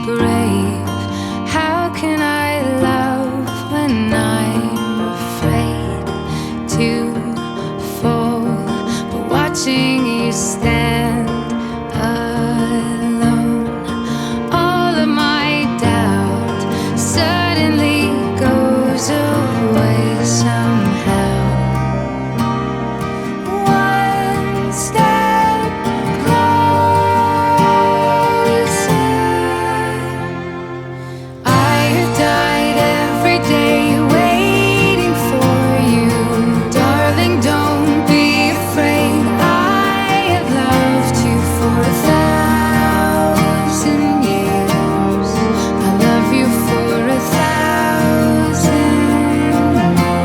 brave. How can I love when I'm afraid to fall? But watching you stand alone, all of my doubt suddenly goes away somehow. One step closer. I have died every day waiting for you. Darling, don't be afraid. I have loved you for 1,000 years. I love you for 1,000 more.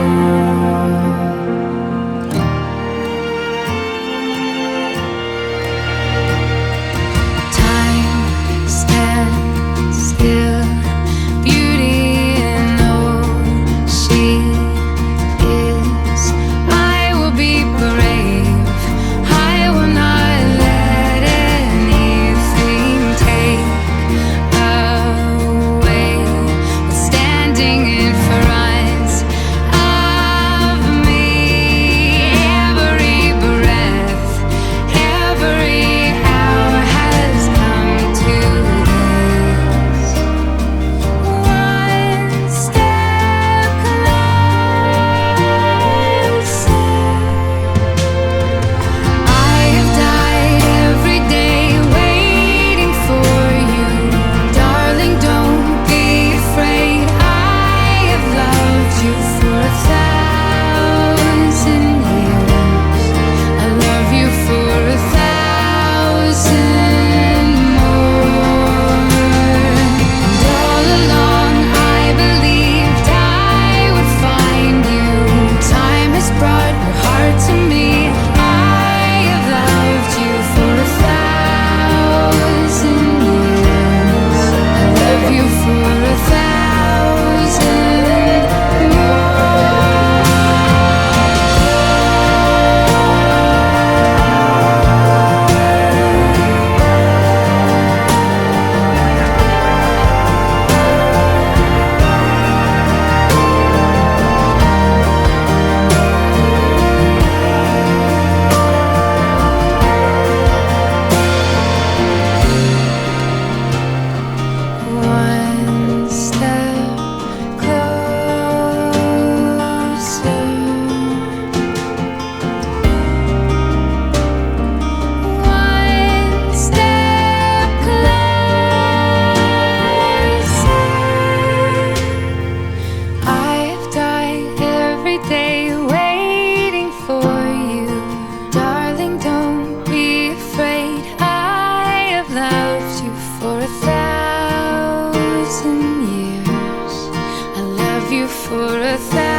Time stands still. Beauty in all she is. I will be brave. I will not let anything take away what's standing in front of me. Every breath, every hour has come to this. One step closer. I have died every day waiting for you. Darling, don't be afraid. I have loved you for 1,000 years. I love you for 1,000 more. And all along I believed I would find you. Time has brought your heart to me. I have loved you for 1,000 years. I love you for 1,000 more. One step closer. One step closer. I've died every day waiting for you. Darling, don't be afraid. I have loved you for 1,000 years. I love you for 1,000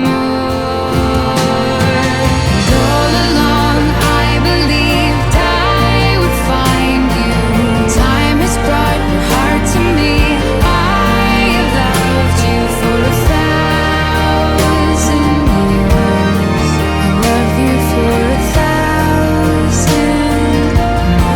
more. And all along I believed I would find you. Time has brought your heart to me. I have loved you for 1,000 years. I love you for 1,000 more.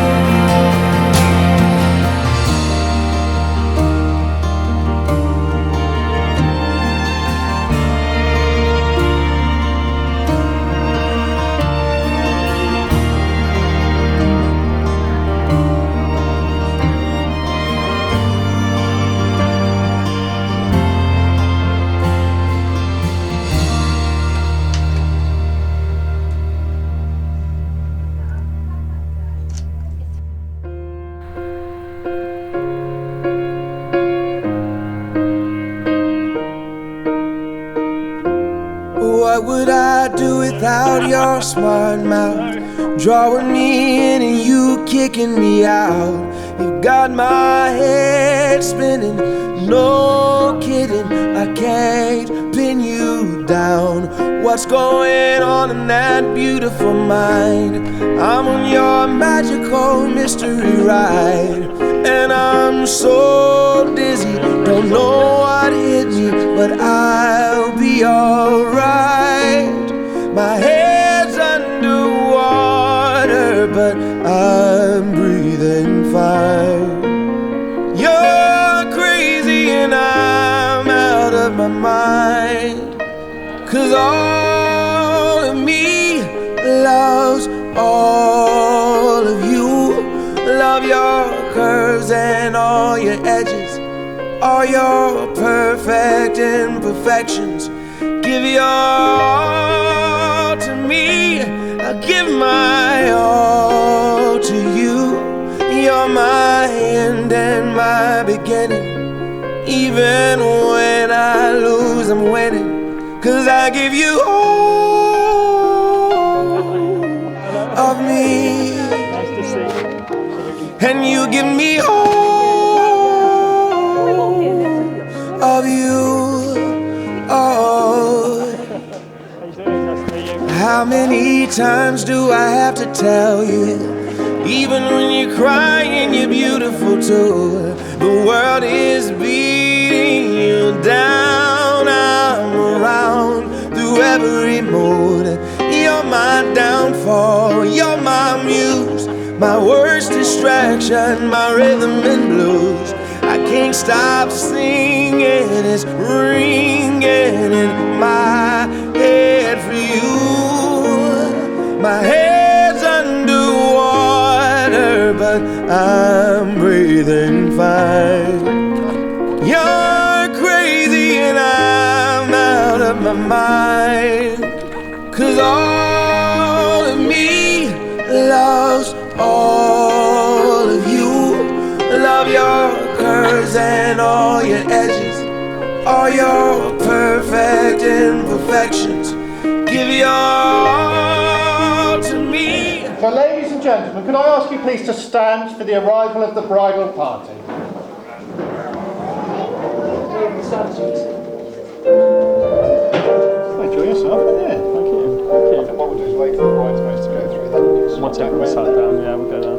What would I do without your smart mouth? Drawing me in and you kicking me out. You got my head spinning, no kidding. I can't pin you down. What's going on in that beautiful mind? I'm on your magical mystery ride, and I'm so dizzy, don't know what hit me, but I'll be alright. My head's underwater, but I'm breathing fine. 'cause all of me loves all of you. Love your curves and all your edges, all your perfect imperfections. Give your all to me, I'll give my all to you. You're my end and my beginning. Even when I lose, I'm winning, 'cause I give you all of me, and you give me all of you. Oh, how many times do I have to tell you? Even when you're crying, you're beautiful too. The world is beating you down. I'm around through every mood. You're my downfall, you're my muse, my worst distraction, my rhythm and blues. I can't stop singing, it's ringing in my head for you. My head's underwater, but I'm breathing fine. You're crazy and I'm out of my mind, 'cause all of me loves all of you. Love your curves and all your edges, all your perfect imperfections. Give your all to me. So ladies and gentlemen, could I ask you please to stand for the arrival of the bridal party? Enjoy yourself. Yeah, thank you. I think what we'll do is wait for the bridesmaids to go through that. We'll take the sat down, yeah, we'll go down.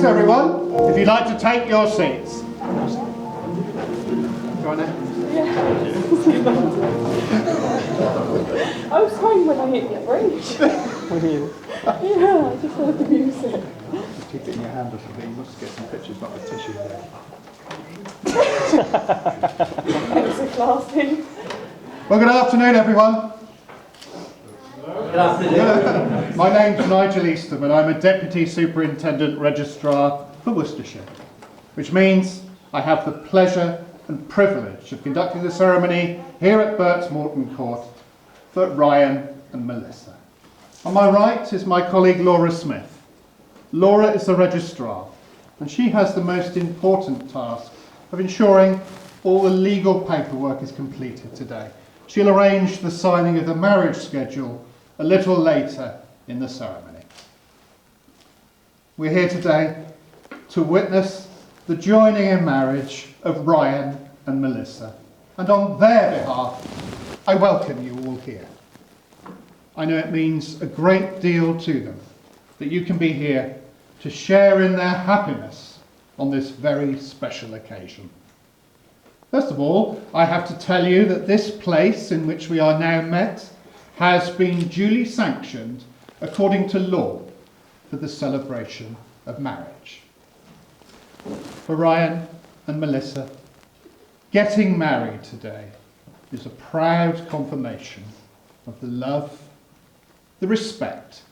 everyone. If you'd like to take your seats. Go on then. I was fine when I hit the bridge. Yeah, I just heard the music. Just keep it in your hand or something. You must get some pictures, not with tissue there. It's a class thing. Well, good afternoon, everyone. Good afternoon. My name's Nigel Eastham, and I'm a Deputy Superintendent Registrar for Worcestershire, which means I have the pleasure and privilege of conducting the ceremony here at Berts Morton Court for Ryan and Melissa. On my right is my colleague Laura Smith. Laura is the Registrar, and she has the most important task of ensuring all the legal paperwork is completed today. She'll arrange the signing of the marriage schedule a little later in the ceremony. We're here today to witness the joining in marriage of Ryan and Melissa, and on their behalf, I welcome you all here. I know it means a great deal to them that you can be here to share in their happiness on this very special occasion. First of all, I have to tell you that this place in which we are now met has been duly sanctioned according to law for the celebration of marriage. For Ryan and Melissa, getting married today is a proud confirmation of the love, the respect,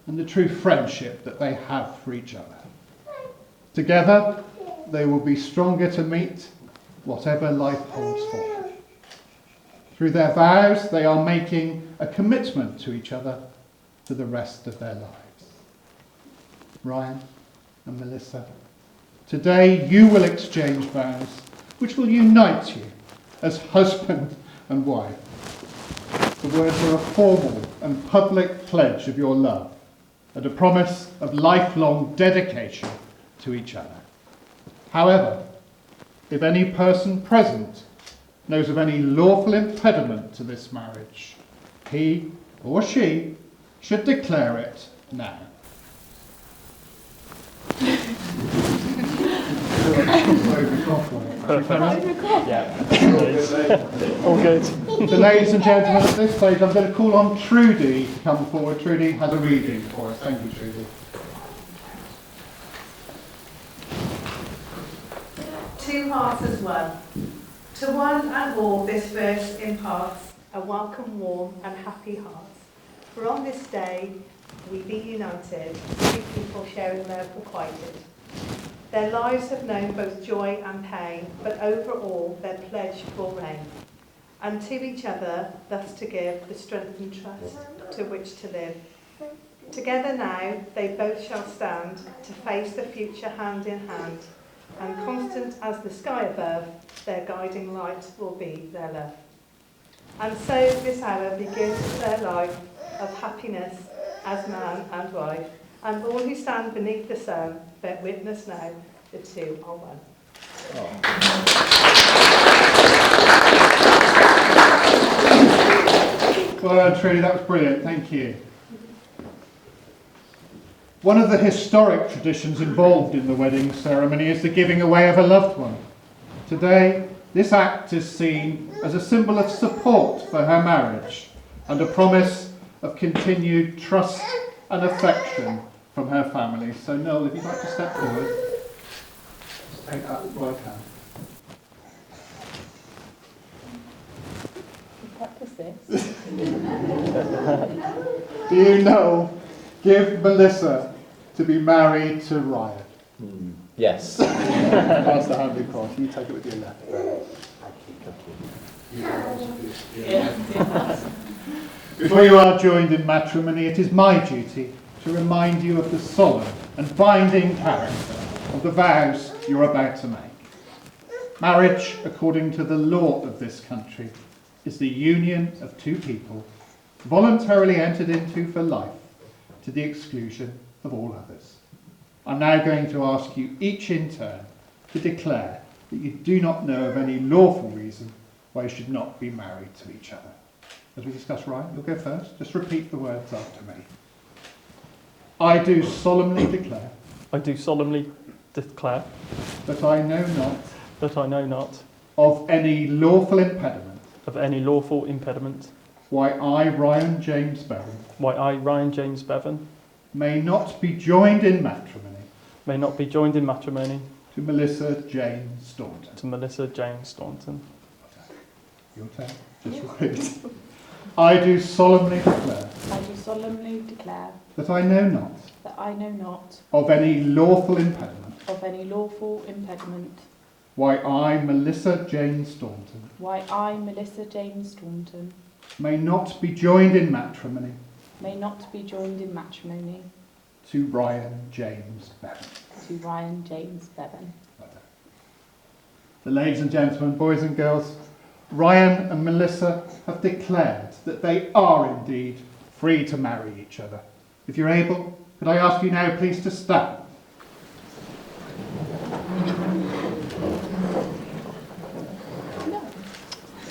and the true friendship that they have for each other. Together, they will be stronger to meet whatever life holds forth. Through their vows, they are making a commitment to each other for the rest of their lives. Ryan and Melissa, today you will exchange vows which will unite you as husband and wife. The words are a formal and public pledge of your love and a promise of lifelong dedication to each other. However, if any person present knows of any lawful impediment to this marriage, he or she should declare it now. Yeah. All good. So ladies and gentlemen, at this stage I'm going to call on Trudy to come forward. Trudy has a reading for us. Thank you, Trudy. Two hearts as one. To one and all this verse imparts a welcome, warm and happy heart. For on this day we be united, two people sharing love requited. Their lives have known both joy and pain, but over all their pledge will reign. And to each other thus to give the strength and trust to which to live. Together now they both shall stand to face the future hand in hand. And constant as the sky above, their guiding light will be their love. And so this hour begins their life of happiness as man and wife, and all who stand beneath the sun bear witness now the two are one. Well done, Trudy, that was brilliant, thank you. One of the historic traditions involved in the wedding ceremony is the giving away of a loved one. Today, this act is seen as a symbol of support for her marriage and a promise of continued trust and affection from her family. So Noel, if you'd like to step forward, just take that right hand. Practice this. Do you, Noel, give Melissa to be married to Ryan? Yes. Pass the hand across. You take it with your left. Before you are joined in matrimony, it is my duty to remind you of the solemn and binding character of the vows you're about to make. Marriage, according to the law of this country, is the union of two people voluntarily entered into for life to the exclusion of all others. I'm now going to ask you each in turn to declare that you do not know of any lawful reason why you should not be married to each other. As we discuss, Ryan, you'll go first. Just repeat the words after me. I do solemnly declare I do solemnly declare that I know not that I know not of any lawful impediment of any lawful impediment why I, Ryan James Bevan, why I, Ryan James Bevan, may not be joined in matrimony may not be joined in matrimony to Melissa Jane Staunton. to Melissa Jane Staunton. Your turn. Just repeat. I do solemnly declare I do solemnly declare that I know not that I know not of any lawful impediment of any lawful impediment why I, Melissa Jane Staunton, why I, Melissa James Staunton, may not be joined in matrimony may not be joined in matrimony to Ryan James Bevan. to Ryan James Bevan. The ladies and gentlemen, boys and girls, Ryan and Melissa have declared that they are indeed free to marry each other. If you're able, could I ask you now please to stand?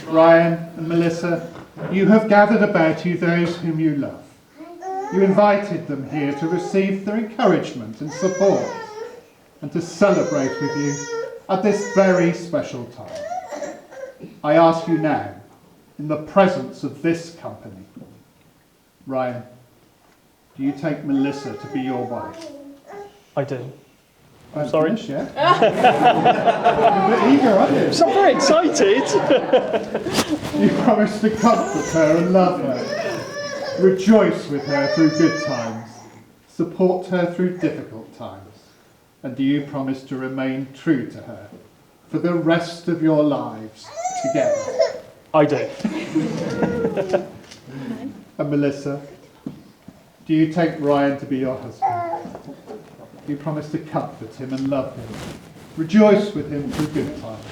Ryan and Melissa, you have gathered about you those whom you love. You invited them here to receive their encouragement and support and to celebrate with you at this very special time. I ask you now, in the presence of this company, Ryan, do you take Melissa to be your wife? I do. I'm sorry? Finished yet? You're a bit eager, aren't you? So I'm very excited. You promise to comfort her and love her, rejoice with her through good times, support her through difficult times, and do you promise to remain true to her for the rest of your lives together? I do. And Melissa, do you take Ryan to be your husband? Do you promise to comfort him and love him, rejoice with him through good times,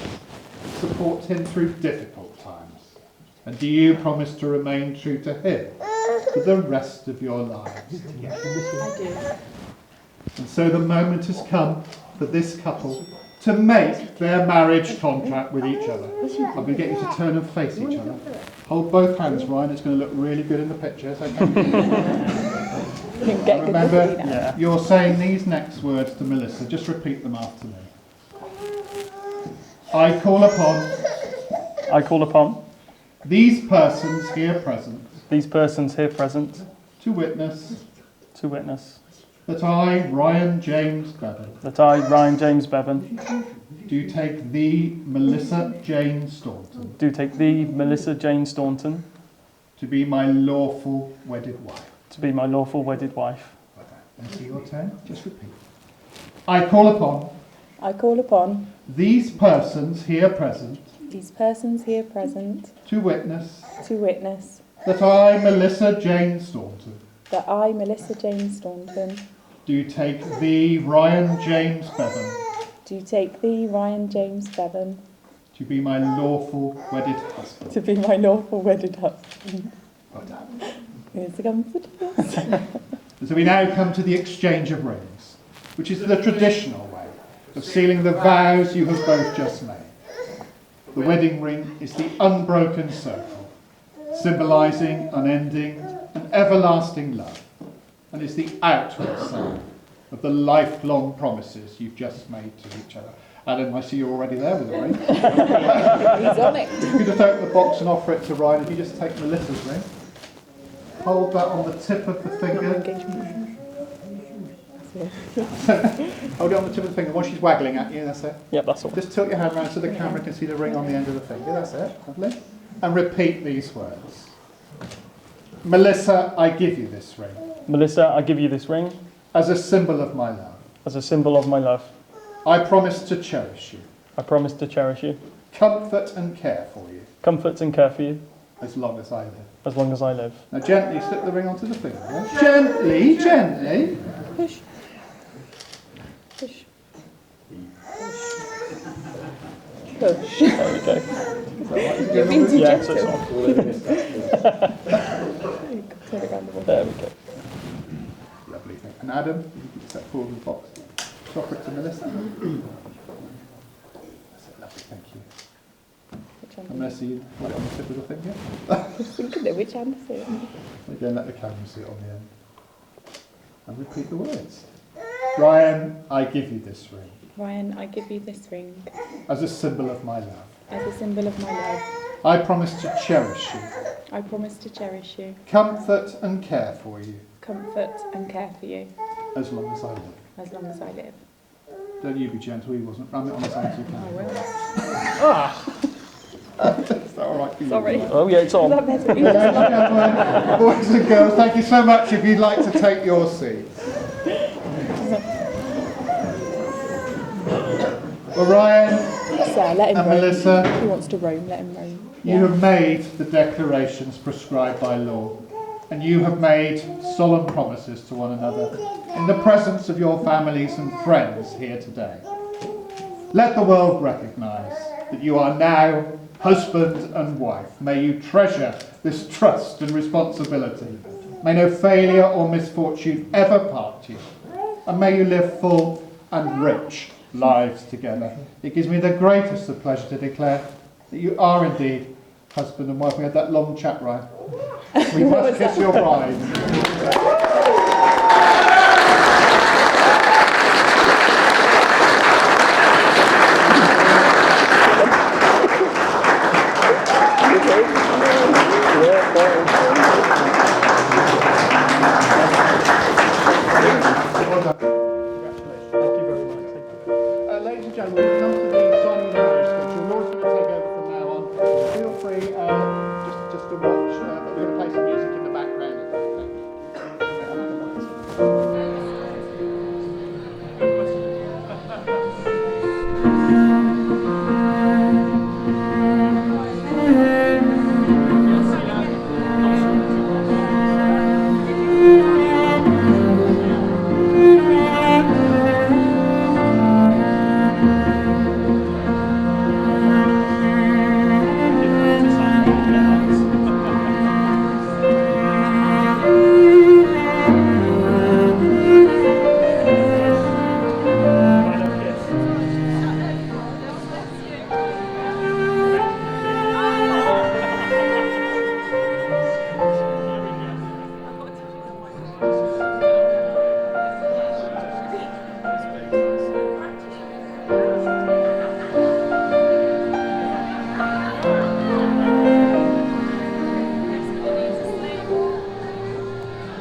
support him through difficult times? And do you promise to remain true to him for the rest of your lives together? I do. And so the moment has come for this couple to make their marriage contract with each other. I'm going to get you to turn and face each other. Hold both hands, Ryan. It's going to look really good in the pictures. Okay? Remember, you're saying these next words to Melissa. Just repeat them after me. I call upon these persons here present to witness that I, Ryan James Bevan, do take thee, Melissa Jane Staunton, to be my lawful wedded wife. And to your turn, just repeat. I call upon these persons here present to witness that I, Melissa Jane Staunton, do take thee, Ryan James Bevan, to be my lawful wedded husband. Well done. Here's the comfort. So we now come to the exchange of rings, which is the traditional way of sealing the vows you have both just made. The wedding ring is the unbroken circle, symbolising unending and everlasting love, and is the outward sign of the lifelong promises you've just made to each other. Adam, I see you're already there with the ring. He's on it. If you just open the box and offer it to Ryan, if you just take Melissa's ring, hold that on the tip of the finger. Hold it on the tip of the finger. Once she's waggling at you, that's it. Yep, that's all. Just tilt your hand around so the camera can see the ring on the end of the finger. That's it. Lovely. And repeat these words. Melissa, I give you this ring. Melissa, I give you this ring as a symbol of my love. as a symbol of my love. I promise to cherish you. I promise to cherish you, Comfort and care for you. comfort and care for you, As long as I live. as long as I live. Now gently slip the ring onto the finger. Yeah? Gently, gently. Push. Push. Push. There we go. You're being too Yeah, so gentle. it's on. Turn it around the wall. There we go. Lovely thing. And Adam, you can step forward with the box. Offer it to Melissa. That's it, lovely, thank you. Which hand? And Melissa, you hold it on the tip of the finger. Just thinking that which hand is it? Again, let the camera see it on the end. And repeat the words. Ryan, I give you this ring Ryan, I give you this ring as a symbol of my love. as a symbol of my love. I promise to cherish you, I promise to cherish you, comfort and care for you comfort and care for you as long as I live. as long as I live. Don't you be gentle, he wasn't. Ram it on as hard as you I can. will. Is that all right for you? Sorry. Oh yeah, it's on. That better be. Ladies and gentlemen, boys and girls, thank you so much. If you'd like to take your seats. Well, Ryan Sir, let him and roam. Melissa, He wants to roam, let him roam. you have made the declarations prescribed by law, and you have made solemn promises to one another in the presence of your families and friends here today. Let the world recognise that you are now husband and wife. May you treasure this trust and responsibility. May no failure or misfortune ever part you, and may you live full and rich lives together. It gives me the greatest of pleasure to declare that you are indeed husband and wife. We had that long chat, Ryan. We must kiss your bride. Well done. Congratulations. Thank you very much. Thank you. Ladies and gentlemen, we come to the signing of the marriage schedule. Laura's going to take over from now on. Feel free just to watch, but we're going to play some music in the background.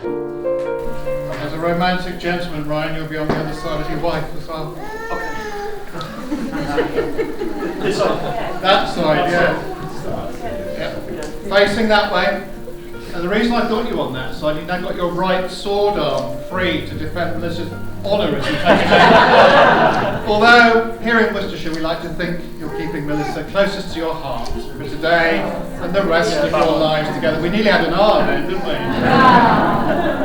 As a romantic gentleman, Ryan, you'll be on the other side of your wife as well. This side. That side, yeah. Yep. Facing that way. And the reason I thought you were on that side, you've now got your right sword arm free to defend Melissa's honour as you take it out. Although, here in Worcestershire, we like to think you're keeping Melissa closest to your heart for today and the rest of your lives together. We nearly had an R then, didn't we?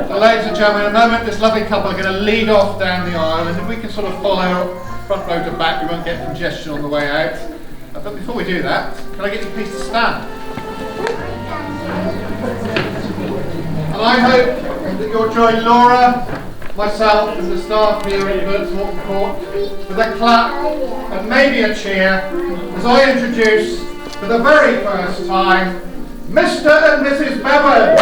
So, ladies and gentlemen, in a moment, this lovely couple are going to lead off down the aisle, and if we can sort of follow front row to back, we won't get congestion on the way out. But before we do that, can I get you please to stand? And I hope that you'll join Laura, myself and the staff here at Burton Court with a clap and maybe a cheer as I introduce for the very first time Mr. and Mrs. Bevan.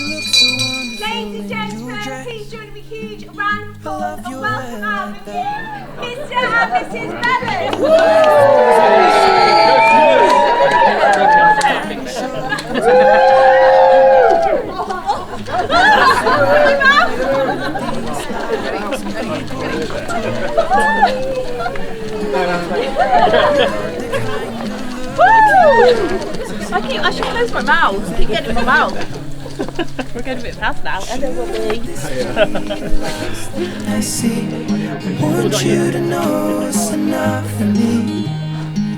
Ladies and gentlemen, please join me a huge round of applause and welcome our Mr. and Mrs. I should close my mouth. I keep getting in my mouth. We're going a bit fast now. And then we'll be. I see. Want you to know it's enough for me.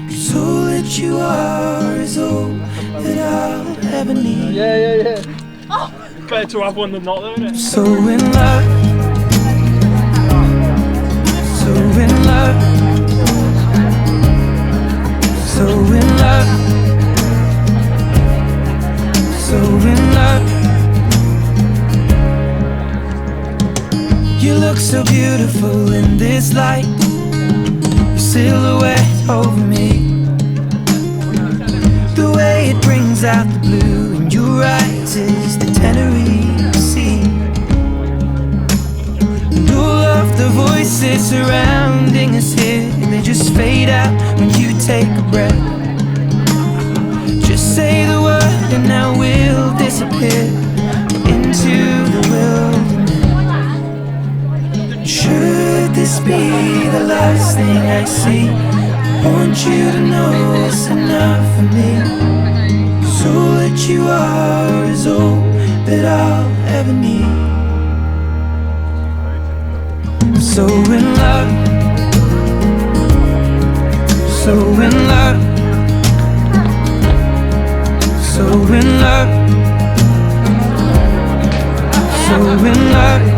'Cause all that you are is all that I'll ever need. Yeah. Better to have one than not, though, isn't it? So in love love, so in love. You look so beautiful in this light, your silhouette over me. The way it brings out the blue in your eyes is the Tenerife Sea. And all of the voices surrounding us here, they just fade out when you take a breath. Just say the word and now we'll disappear into the wilderness. Should this be the last thing I see, I want you to know it's enough for me. So that you are is all that I'll ever need. I'm so in love, so in love, so in love, so in love.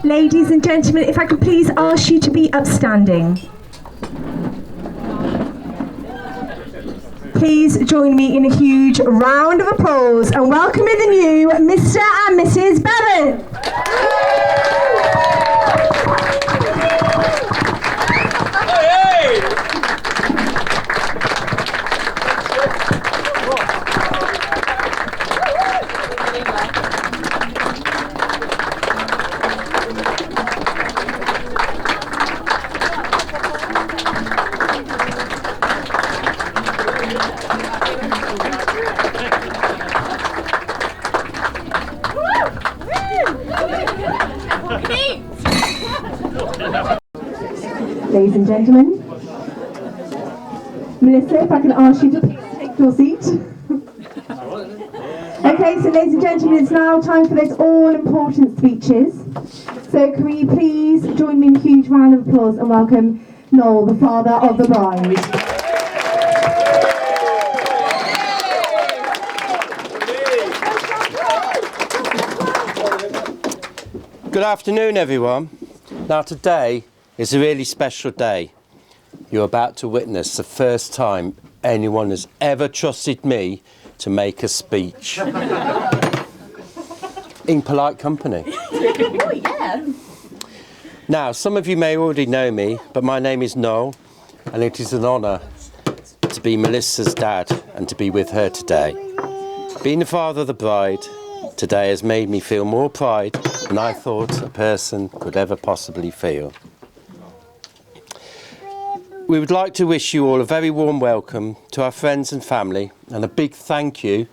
Ladies and gentlemen, if I could please ask you to be upstanding. Please join me in a huge round of applause and welcoming the new Mr. and Mrs. Bevan. ladies and gentlemen. Melissa, if I can ask you to please take your seat. Okay, so ladies and gentlemen, it's now time for those all-important speeches. So can we please join me in a huge round of applause and welcome Noel, the father of the bride. Good afternoon, everyone. Now, today is a really special day. You're about to witness the first time anyone has ever trusted me to make a speech. In polite company. Oh, yeah. Now, some of you may already know me, but my name is Noel, and it is an honour to be Melissa's dad and to be with her today. Being the father of the bride today has made me feel more pride than I thought a person could ever possibly feel. We would like to wish you all a very warm welcome to our friends and family, and a big thank you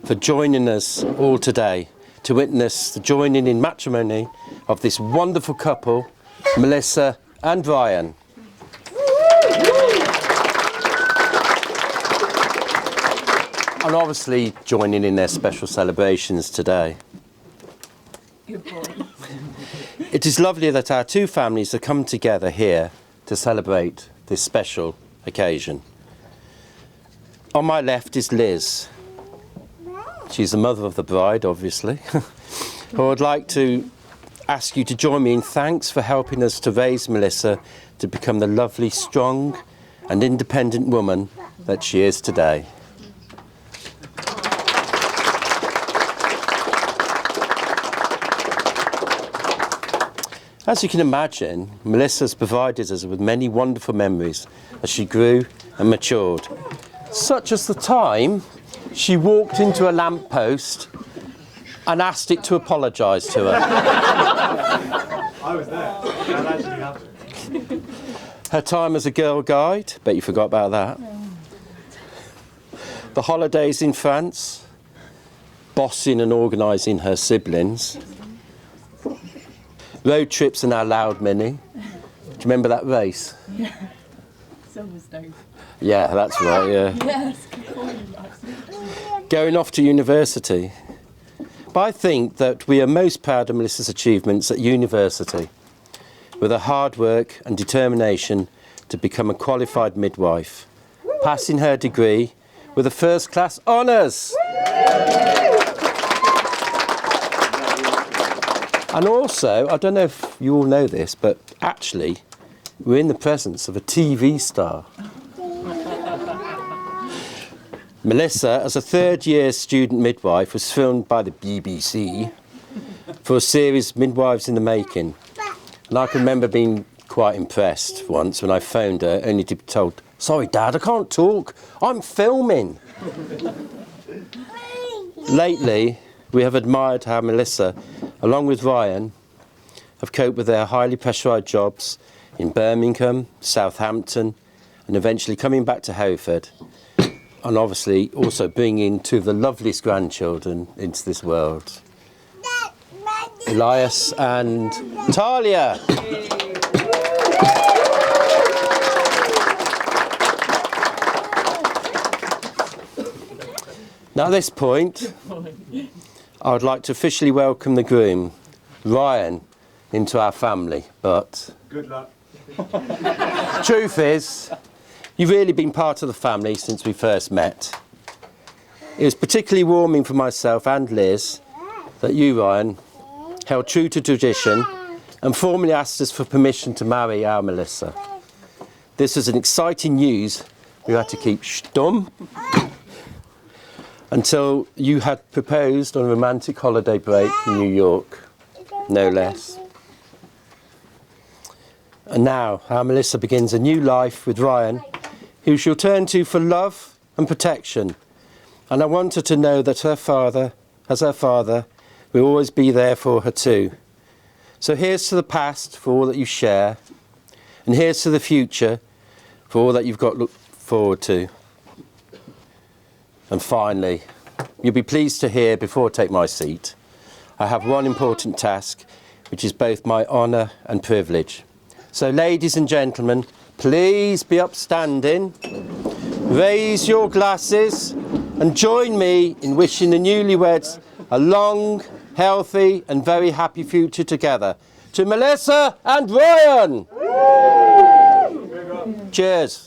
for joining us all today to witness the joining in matrimony of this wonderful couple, Melissa and Ryan. And obviously joining in their special celebrations today. It is lovely that our two families have come together here to celebrate this special occasion. On my left is Liz. She's the mother of the bride, obviously. I would like to ask you to join me in thanks for helping us to raise Melissa to become the lovely, strong and independent woman that she is today. As you can imagine, Melissa's provided us with many wonderful memories as she grew and matured, such as the time she walked into a lamppost and asked it to apologise to her. I was there. That actually happened. Her time as a girl guide, bet you forgot about that. The holidays in France, bossing and organising her siblings. Road trips in our Loud Mini. Do you remember that race? Yeah. Silverstone. Yeah, that's right, yeah. Yes. Going off to university. But I think that we are most proud of Melissa's achievements at university, with her hard work and determination to become a qualified midwife, passing her degree with a first-class honours. And also, I don't know if you all know this, but actually, we're in the presence of a TV star. Melissa, as a third-year student midwife, was filmed by the BBC for a series Midwives in the Making. And I can remember being quite impressed once when I phoned her, only to be told, "Sorry, Dad, I can't talk. I'm filming." Lately, we have admired how Melissa, along with Ryan, have coped with their highly pressurised jobs in Birmingham, Southampton, and eventually coming back to Hereford, and obviously also bringing two of the loveliest grandchildren into this world, Elias and Talia. Now at this point, I would like to officially welcome the groom, Ryan, into our family, but Good luck. truth is, you've really been part of the family since we first met. It was particularly warming for myself and Liz that you, Ryan, held true to tradition and formally asked us for permission to marry our Melissa. This was an exciting news we had to keep stum until you had proposed on a romantic holiday break in New York, no less. And now, our Melissa begins a new life with Ryan, who she'll turn to for love and protection. And I want her to know that her father, as her father, will always be there for her too. So here's to the past for all that you share, and here's to the future for all that you've got to look forward to. And finally, you'll be pleased to hear, before I take my seat, I have one important task, which is both my honour and privilege. So ladies and gentlemen, please be upstanding, raise your glasses and join me in wishing the newlyweds a long, healthy and very happy future together. To Melissa and Ryan! Cheers.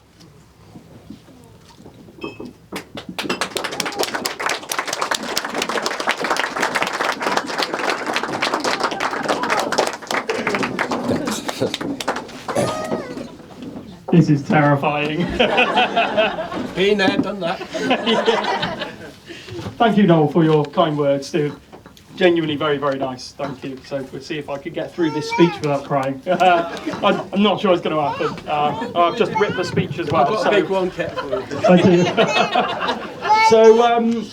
This is terrifying. Been there, done that. Thank you, Noel, for your kind words, Stu. Genuinely very, very nice. Thank you. So we'll see if I could get through this speech without crying. I'm not sure it's going to happen. I've just ripped the speech as well. I've got a big one kept for you. Thank you. So,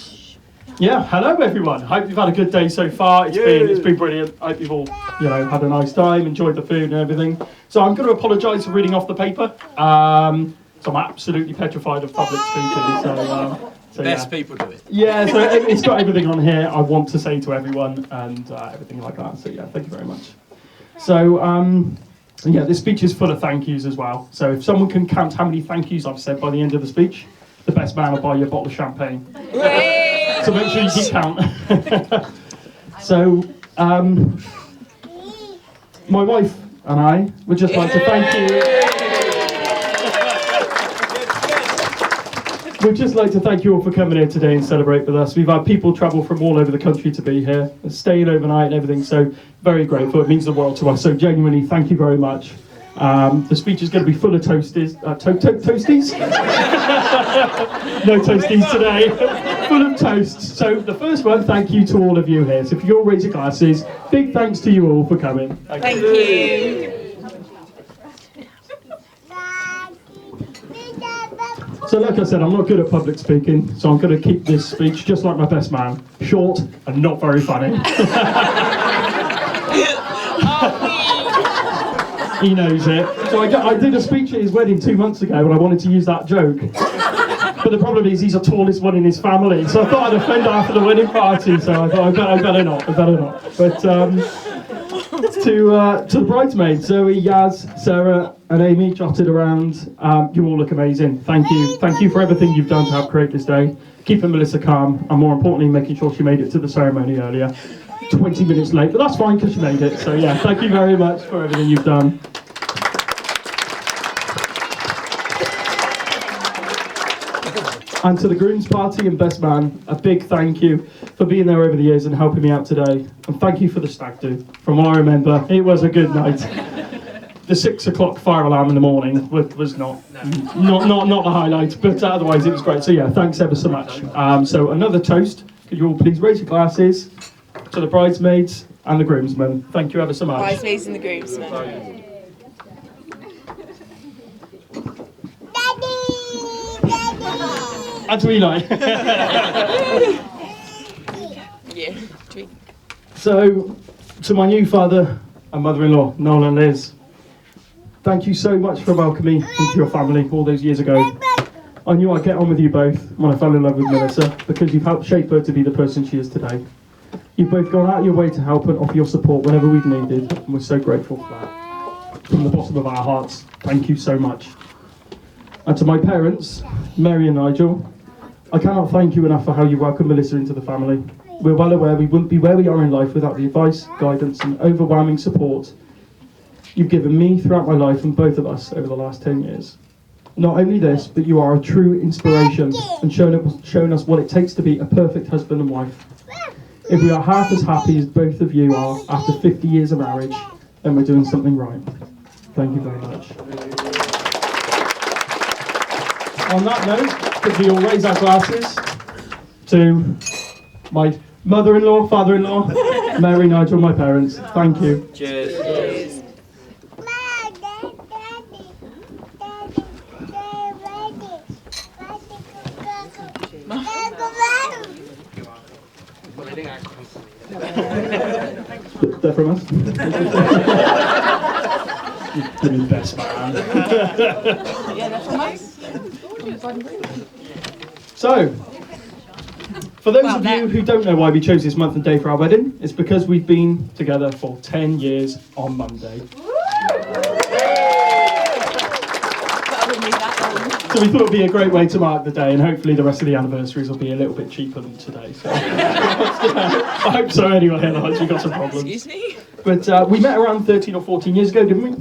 yeah, hello everyone. Hope you've had a good day so far. It's been brilliant. I hope you've all, had a nice time, enjoyed the food and everything. So I'm going to apologise for reading off the paper. So I'm absolutely petrified of public speaking. So Best people do it. Yeah, so it's got everything on here I want to say to everyone and everything like that. So yeah, thank you very much. So yeah, this speech is full of thank yous as well. So if someone can count how many thank yous I've said by the end of the speech, the best man will buy you a bottle of champagne. So make sure you keep count. So my wife and I would just like to thank you. We'd just like to thank you all for coming here today and celebrate with us. We've had people travel from all over the country to be here, staying overnight and everything, so very grateful. It means the world to us, so genuinely thank you very much. The speech is going to be full of toasties. Toasties? No toasties today. Full of toasts. So the first one, thank you to all of you here. So if you all raise your glasses, big thanks to you all for coming. Thank you. So like I said, I'm not good at public speaking, so I'm going to keep this speech just like my best man, short and not very funny. He knows it. So I did a speech at his wedding 2 months ago and I wanted to use that joke. But the problem is he's the tallest one in his family, so I thought I'd offend after the wedding party, so I thought I better not. But to the bridesmaids, Zoe, Yaz, Sarah and Amy, jotted around, you all look amazing. Thank you for everything you've done to help create this day, keeping Melissa calm and more importantly making sure she made it to the ceremony earlier, 20 minutes late, but that's fine because she made it. So yeah, thank you very much for everything you've done. And to the groom's party and best man, a big thank you for being there over the years and helping me out today. And thank you for the stag do. From what I remember, it was a good night. The 6 o'clock fire alarm in the morning was not the highlight, but otherwise it was great. So yeah, thanks ever so much. So another toast. Could you all please raise your glasses to the bridesmaids and the groomsmen. Thank you ever so much. Bridesmaids and the groomsmen. And to Eli. Yeah. So, to my new father and mother-in-law, Noel and Liz, thank you so much for welcoming me into your family all those years ago. I knew I'd get on with you both when I fell in love with Melissa because you've helped shape her to be the person she is today. You've both gone out of your way to help and offer your support whenever we've needed, and we're so grateful for that. From the bottom of our hearts, thank you so much. And to my parents, Mary and Nigel, I cannot thank you enough for how you welcomed Melissa into the family. We're well aware we wouldn't be where we are in life without the advice, guidance and overwhelming support you've given me throughout my life and both of us over the last 10 years. Not only this, but you are a true inspiration and shown us what it takes to be a perfect husband and wife. If we are half as happy as both of you are after 50 years of marriage, then we're doing something right. Thank you very much. On that note, could we all raise our glasses to my mother-in-law, father-in-law, Mary, Nigel, my parents. Thank you. Cheers. Cheers. They're from us. You're the best man. Yeah, they're from us. So, for those of you who don't know why we chose this month and day for our wedding, it's because we've been together for 10 years on Monday. So we thought it'd be a great way to mark the day, and hopefully the rest of the anniversaries will be a little bit cheaper than today. So I hope so anyway, otherwise we've got some problems. Excuse me? But we met around 13 or 14 years ago, didn't we?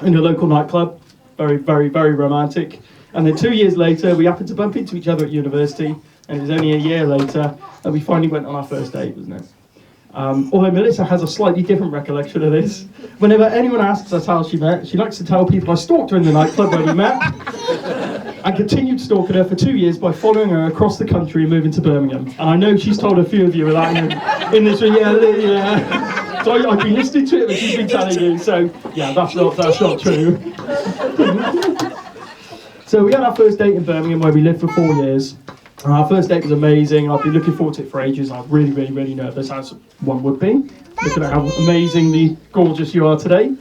In a local nightclub. Very, very, very romantic. And then 2 years later, we happened to bump into each other at university, and it was only a year later that we finally went on our first date, wasn't it? Although Melissa has a slightly different recollection of this. Whenever anyone asks us how she met, she likes to tell people I stalked her in the nightclub where we met, and continued stalking her for 2 years by following her across the country and moving to Birmingham. And I know she's told a few of you of that in this room. Yeah. So I've been listening to it, but she's been telling you. So yeah, that's not true. So we had our first date in Birmingham where we lived for 4 years. And our first date was amazing. I've been looking forward to it for ages. I was really, really, really nervous, as one would be, looking at how amazingly gorgeous you are today.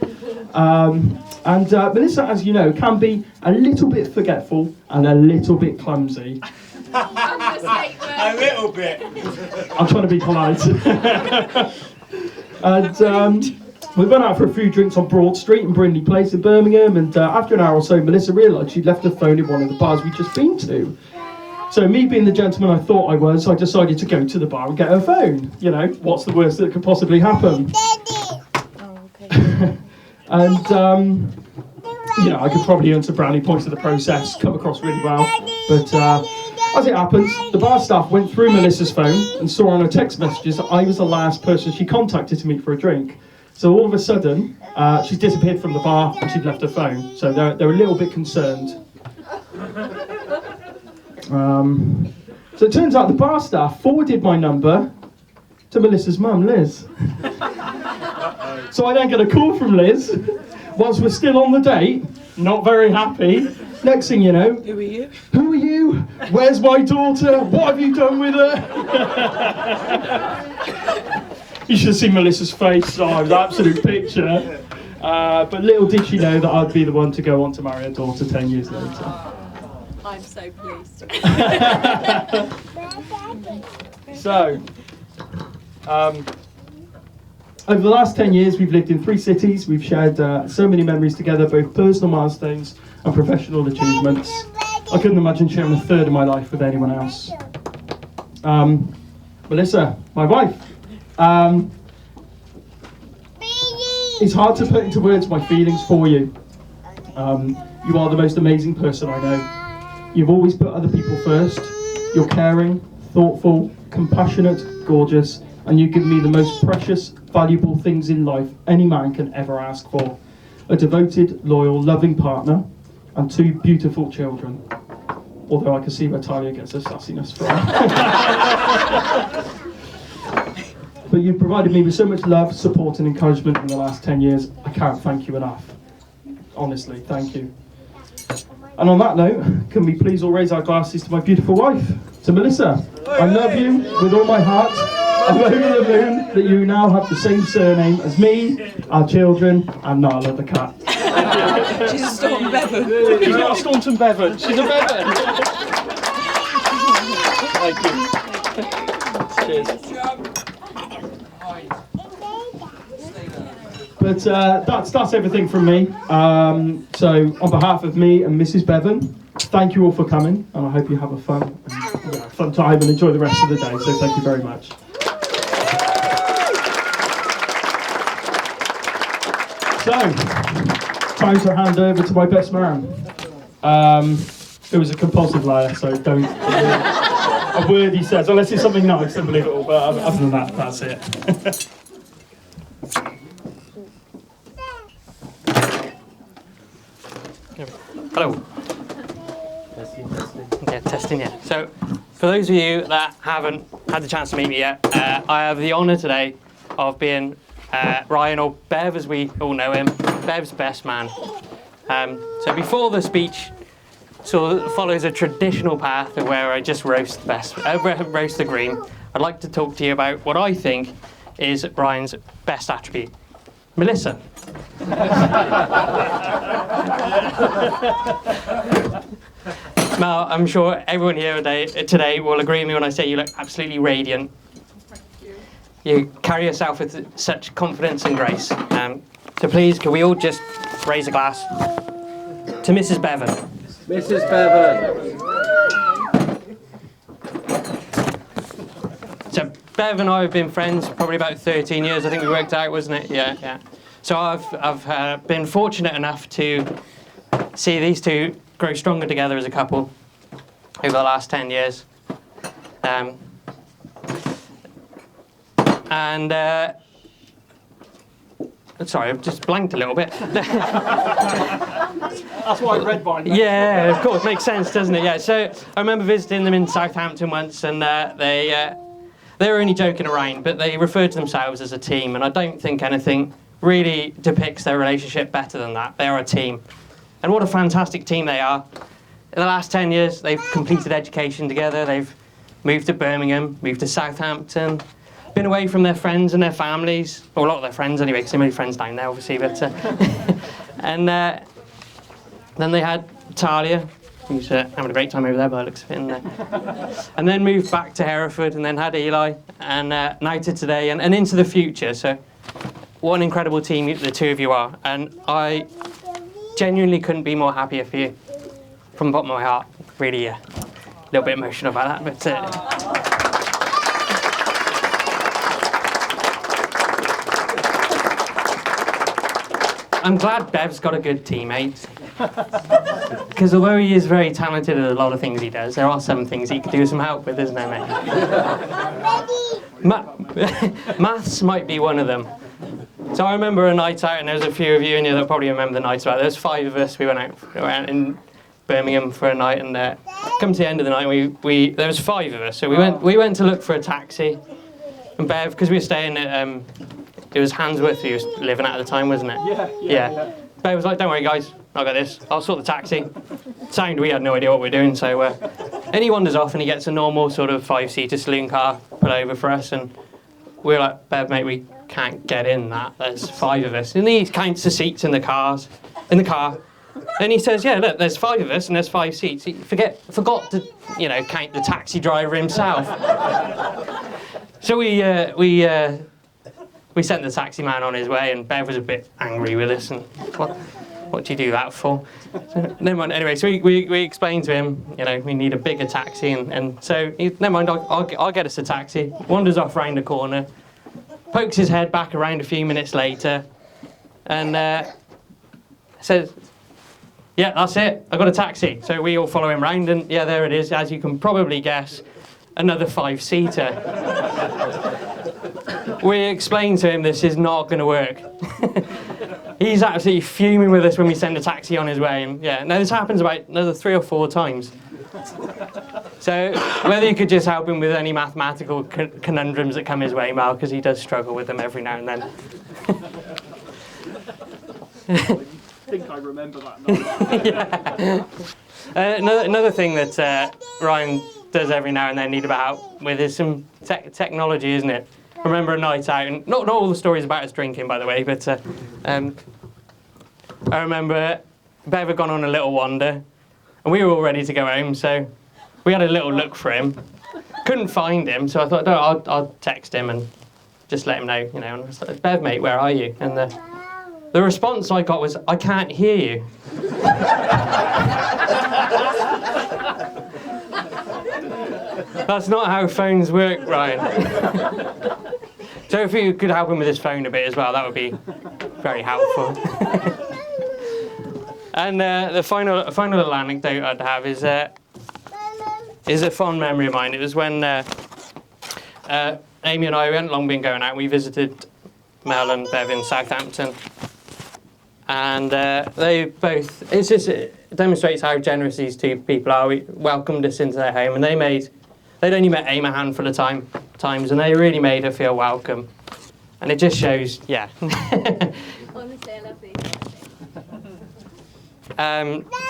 And Melissa, as you know, can be a little bit forgetful and a little bit clumsy. A little bit. I'm trying to be polite. And we went out for a few drinks on Broad Street in Brindley Place in Birmingham, and after an hour or so, Melissa realised she'd left her phone in one of the bars we'd just been to. So me being the gentleman I thought I was, I decided to go to the bar and get her phone. You know, what's the worst that could possibly happen? And, you know, I could probably earn some brownie points in the process, come across really well. But as it happens, the bar staff went through Melissa's phone and saw on her text messages that I was the last person she contacted to meet for a drink. So all of a sudden, she's disappeared from the bar and she'd left her phone. So they're a little bit concerned. So it turns out the bar staff forwarded my number to Melissa's mum, Liz. So I then get a call from Liz, whilst we're still on the date, not very happy. Next thing you know, Who are you? Who are you? Where's my daughter? What have you done with her? You should have seen Melissa's face. Oh, it was an absolute picture. But little did she know that I'd be the one to go on to marry her daughter 10 years later. I'm so pleased. So, over the last 10 years, we've lived in 3 cities. We've shared so many memories together, both personal milestones and professional achievements. I couldn't imagine sharing a third of my life with anyone else. Melissa, my wife. It's hard to put into words my feelings for you. You are the most amazing person I know. You've always put other people first. You're caring, thoughtful, compassionate, gorgeous, and you give me the most precious, valuable things in life any man can ever ask for. A devoted, loyal, loving partner, and 2 beautiful children. Although I can see where Talia gets her sassiness from. But you've provided me with so much love, support and encouragement in the last 10 years. I can't thank you enough. Honestly, thank you. And on that note, can we please all raise our glasses to my beautiful wife, to Melissa. I love you with all my heart. I'm over the moon that you now have the same surname as me, our children, and Nala the cat. She's a Staunton Bevan. She's not a Staunton Bevan, she's a Bevan. Thank you. Cheers. But that's everything from me. So on behalf of me and Mrs. Bevan, thank you all for coming, and I hope you have a fun time and enjoy the rest of the day. So thank you very much. So, time to hand over to my best man. It was a compulsive liar, so don't a word he says, unless it's something nice, then believe it all. But other than that, that's it. Hello. Yeah, testing, yeah. So, for those of you that haven't had the chance to meet me yet, I have the honour today of being Ryan, or Bev as we all know him, Bev's best man. So before the speech follows a traditional path of where I just roast the groom, I'd like to talk to you about what I think is Ryan's best attribute. Melissa. Now, I'm sure everyone here today will agree with me when I say you look absolutely radiant. You carry yourself with such confidence and grace. So please, can we all just raise a glass to Mrs. Bevan? Mrs. Bevan. So Bev and I have been friends probably about 13 years. I think we worked out, wasn't it? Yeah, yeah. So I've been fortunate enough to see these two grow stronger together as a couple over the last 10 years. Sorry, I've just blanked a little bit. That's why I read mine. Yeah, of course, makes sense, doesn't it? Yeah. So I remember visiting them in Southampton once, and they were only joking around, but they referred to themselves as a team, and I don't think anything really depicts their relationship better than that. They are a team, and what a fantastic team they are. In the last 10 years, they've completed education together. They've moved to Birmingham, moved to Southampton, been away from their friends and their families, or a lot of their friends anyway, because they're many friends down there, obviously. But and then they had Talia, who's having a great time over there by the looks of it. And then moved back to Hereford, and then had Eli, and now to today, and into the future. So what an incredible team the two of you are. And I genuinely couldn't be more happier for you. From the bottom of my heart, really a little bit emotional about that, but I'm glad Bev's got a good teammate, because although he is very talented at a lot of things he does, there are some things he could do some help with, isn't there, mate? Maths might be one of them. So I remember a night out, and there's a few of you in here that probably remember the night out. There was 5 of us. We went out in Birmingham for a night, and come to the end of the night, there was 5 of us. So we went to look for a taxi, and Bev, because we were staying at it was Handsworth who was living at the time, wasn't it? Yeah. Bev was like, "Don't worry, guys, I got this. I'll sort the taxi." Sound, we had no idea what we were doing, so and he wanders off and he gets a normal sort of 5-seater saloon car put over for us, and we were like, "Bev, mate, we can't get in that. There's 5 of us." And he counts the seats in the car. And he says, "Yeah, look, there's 5 of us and there's 5 seats." He forgot to, count the taxi driver himself. So we sent the taxi man on his way, and Bev was a bit angry with us. And what do you do that for? So, never mind. Anyway, so we explained to him, we need a bigger taxi, and so never mind. I'll get us a taxi. Wanders off round the corner, pokes his head back around a few minutes later, and says, "Yeah, that's it. I got a taxi." So we all follow him round, and yeah, there it is. As you can probably guess, another 5-seater. We explained to him this is not going to work. He's absolutely fuming with us when we send a taxi on his way. And yeah, now this happens about another 3 or 4 times. So whether you could just help him with any mathematical conundrums that come his way, Mal, because he does struggle with them every now and then. I think I remember that now. Another thing that Ryan does every now and then need a bit of help with is some technology, isn't it? I remember a night out, and not all the stories about us drinking, by the way, but I remember Bev had gone on a little wander, and we were all ready to go home, so we had a little look for him. Couldn't find him, so I thought, no, I'll text him and just let him know, And I was like, "Bev, mate, where are you?" And the response I got was, "I can't hear you." That's not how phones work, Ryan. So if you could help him with his phone a bit as well, that would be very helpful. And the final little anecdote I'd have is a fond memory of mine. It was when Amy and I hadn't long been going out. We visited Mel and Bev in Southampton, and they both. It demonstrates how generous these two people are. We welcomed us into their home, and they'd only met Amy a handful of times, and they really made her feel welcome. And it just shows, yeah. Honestly, I love these.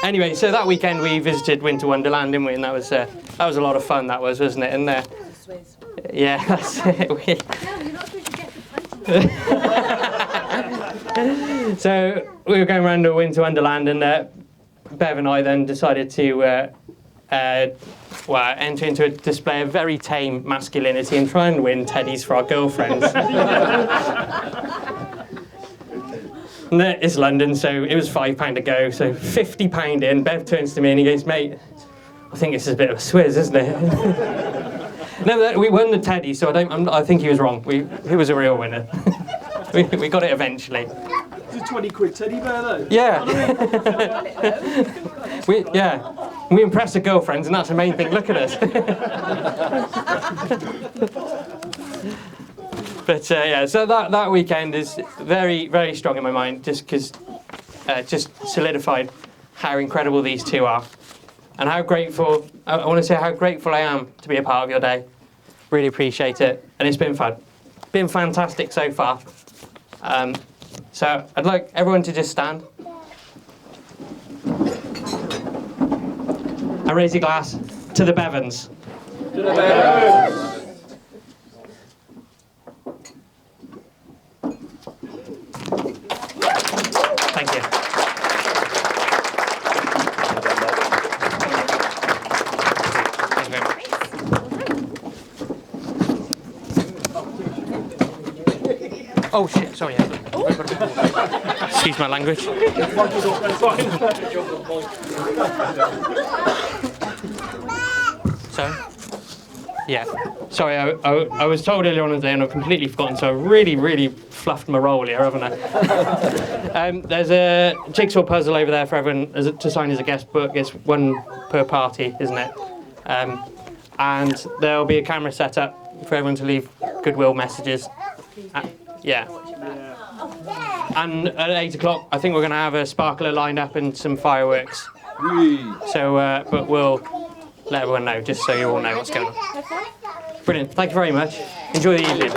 Anyway, so that weekend we visited Winter Wonderland, didn't we? And that was a lot of fun. That was, wasn't it? And yeah, that's it. No, you're not supposed to get the punch. So we were going around to Winter Wonderland, and Bev and I then decided to enter into a display of very tame masculinity and try and win teddies for our girlfriends. And it's London, so it was £5 to go, so £50 in. Bev turns to me and he goes, mate, I think this is a bit of a swizz, isn't it? No, we won the Teddy, so I think he was wrong. He was a real winner. we got it eventually. It's a 20 quid teddy bear though. Yeah. We impressed the girlfriends, and that's the main thing. Look at us. But yeah, so that weekend is very, very strong in my mind, just because just solidified how incredible these two are, and how grateful. I want to say how grateful I am to be a part of your day. Really appreciate it, and it's been fun. Been fantastic so far. So I'd like everyone to just stand and raise your glass to the Bevans. To the Bevans. Thank you. Thank you very much. Oh shit, sorry. Excuse my language. So, yeah. Sorry, I was told earlier on in the day and I've completely forgotten, so I really fluffed my roll here, haven't I? There's a jigsaw puzzle over there for everyone to sign as a guest book. It's one per party, isn't it? And there'll be a camera set up for everyone to leave goodwill messages. Yeah. And at 8 o'clock, I think we're going to have a sparkler lined up and some fireworks. So, but we'll let everyone know, just so you all know what's going on. Brilliant. Thank you very much. Enjoy the evening.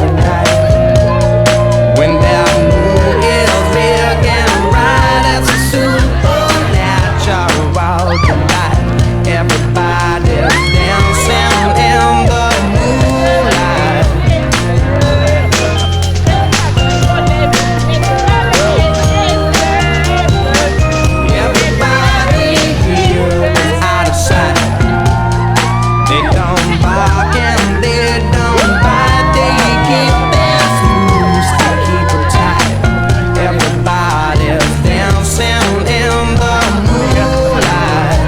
every night. When that moon is big and bright, it's a supernatural delight. Everybody's dancing in the moonlight. Everybody here is out of sight. They don't bark and they don't bite. They keep their moves to keep it tight. Everybody's dancing in the moonlight.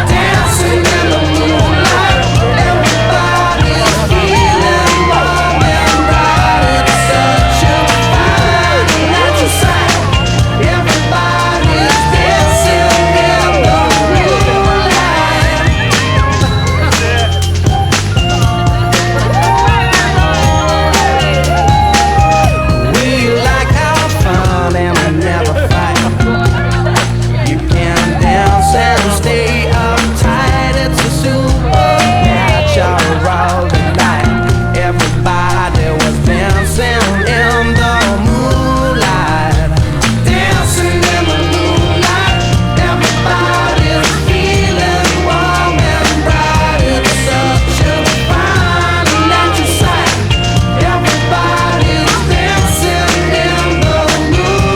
Dancing in the moonlight. Everybody's feeling warm and bright. It's such a fine natural sight. Everybody's dancing in the moonlight. We like our fun and we never fight. You can dance and stay uptight. It's a supernatural delight. Everybody was dancing in the moonlight. Dancing in the moonlight. Everybody's feeling warm and bright. It's such a fine natural sight. Everybody's dancing in the moonlight.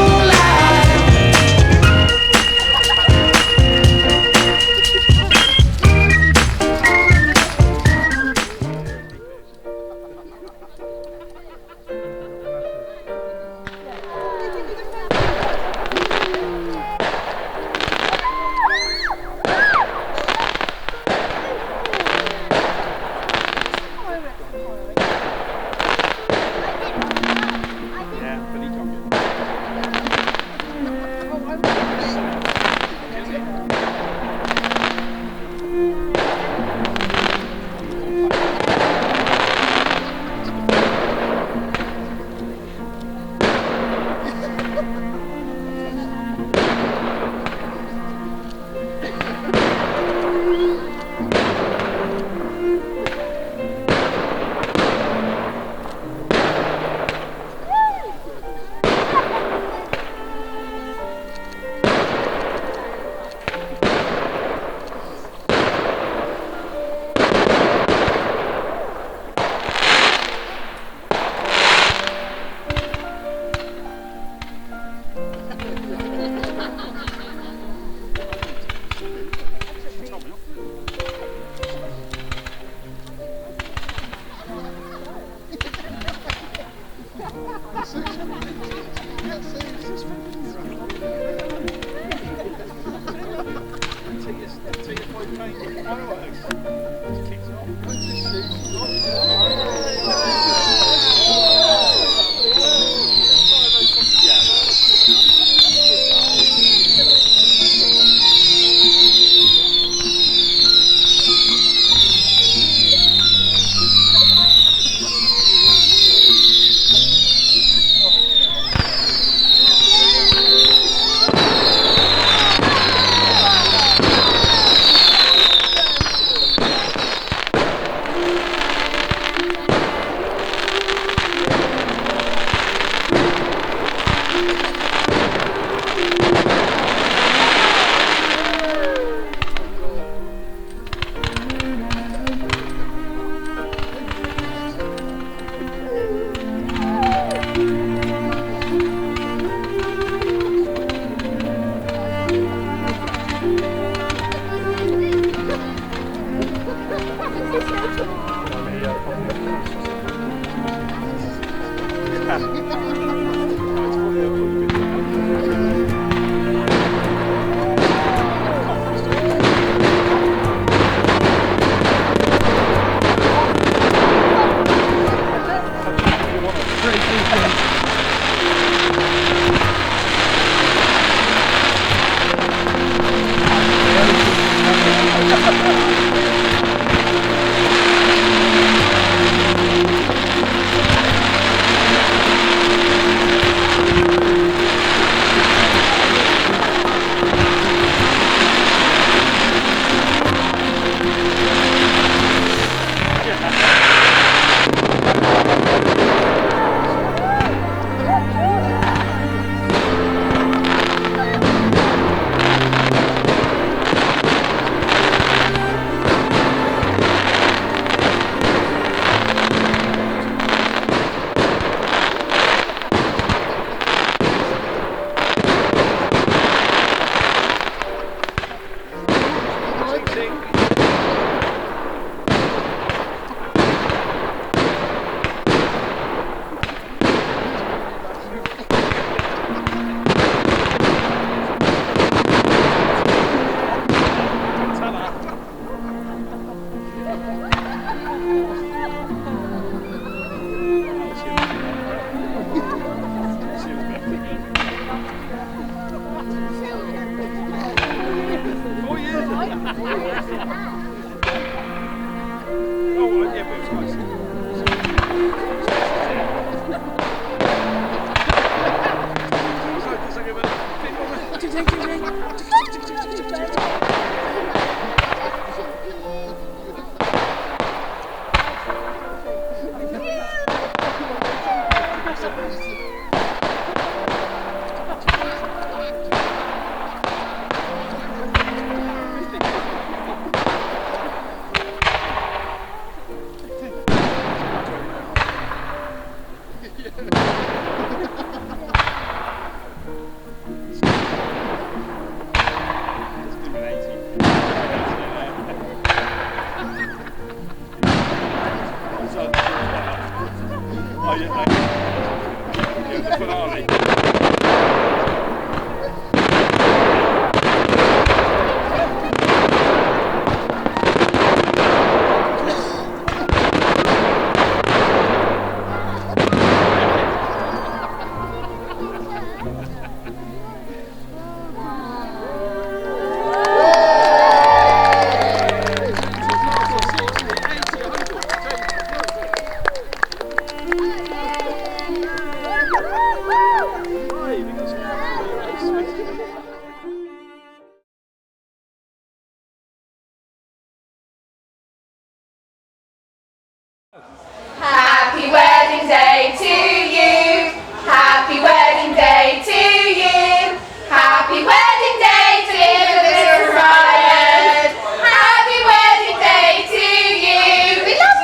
Happy wedding day to you. Happy wedding day to you. Happy wedding day to Mr. Ryan. Happy wedding day to you. We love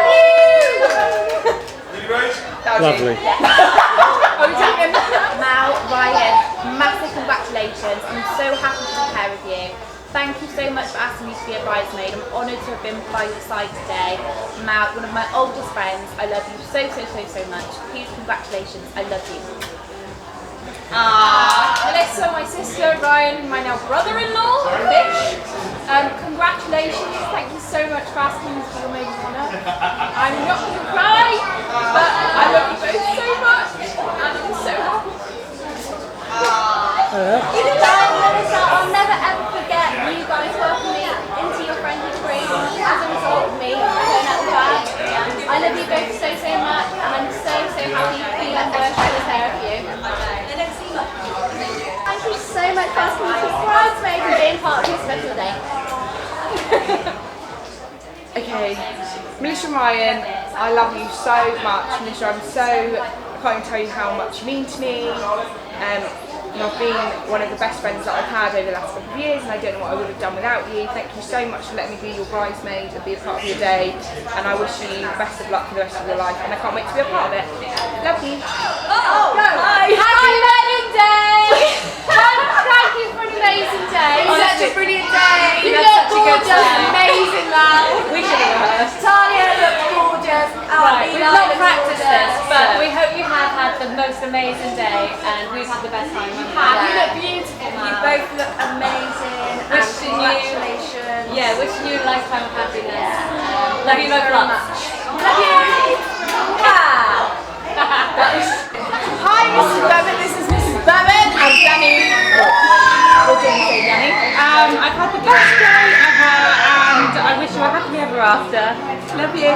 you. Lovely. Mal, Ryan, massive congratulations. I'm so happy to be here with you. Thank you so much for asking me to be a bridesmaid. I'm honoured to have been by your side today. Mal, one of my oldest friends, I love you so much. Huge congratulations, I love you. Melissa, my sister, Ryan, my now brother-in-law, Fish. Congratulations, thank you so much for asking me to be your maid of honour. I'm not going to cry, but I love you both so much, and I'm so happy. Melissa, I'll never ever forget you guys welcoming me into your friendly group as a result of me going out the back. I love you both so much, and I'm so happy to be at work with the pair of you. Thank you so much for asking me to be bridesmaid and being part of this special day. Okay, Melissa and Ryan, I love you so much. Melissa, I can't even tell you how much you mean to me. You've been one of the best friends that I've had over the last couple of years, and I don't know what I would have done without you. Thank you so much for letting me be your bridesmaid and be a part of your day, and I wish you the best of luck for the rest of your life, and I can't wait to be a part of it. Love you. Happy wedding day! Thank you for an amazing day. Such a brilliant day. You That's look such a good gorgeous, time. amazing, Mal. We should have rehearsed. Talia looks gorgeous. Right, we've not practiced this, but Yeah. we hope you have had the most amazing day and we've had the best time. You look beautiful, You Mal. both look amazing. Wishing Congratulations. Yeah, wishing you a lifetime of happiness. Love Thank you you both very lots. much. Love you. Wow. Hi, Mrs. Bevan. This is Mrs. Bevan. I'm Danny. What do you say, Danny? I've had the best day ever, and I wish you a happy ever after. Love you.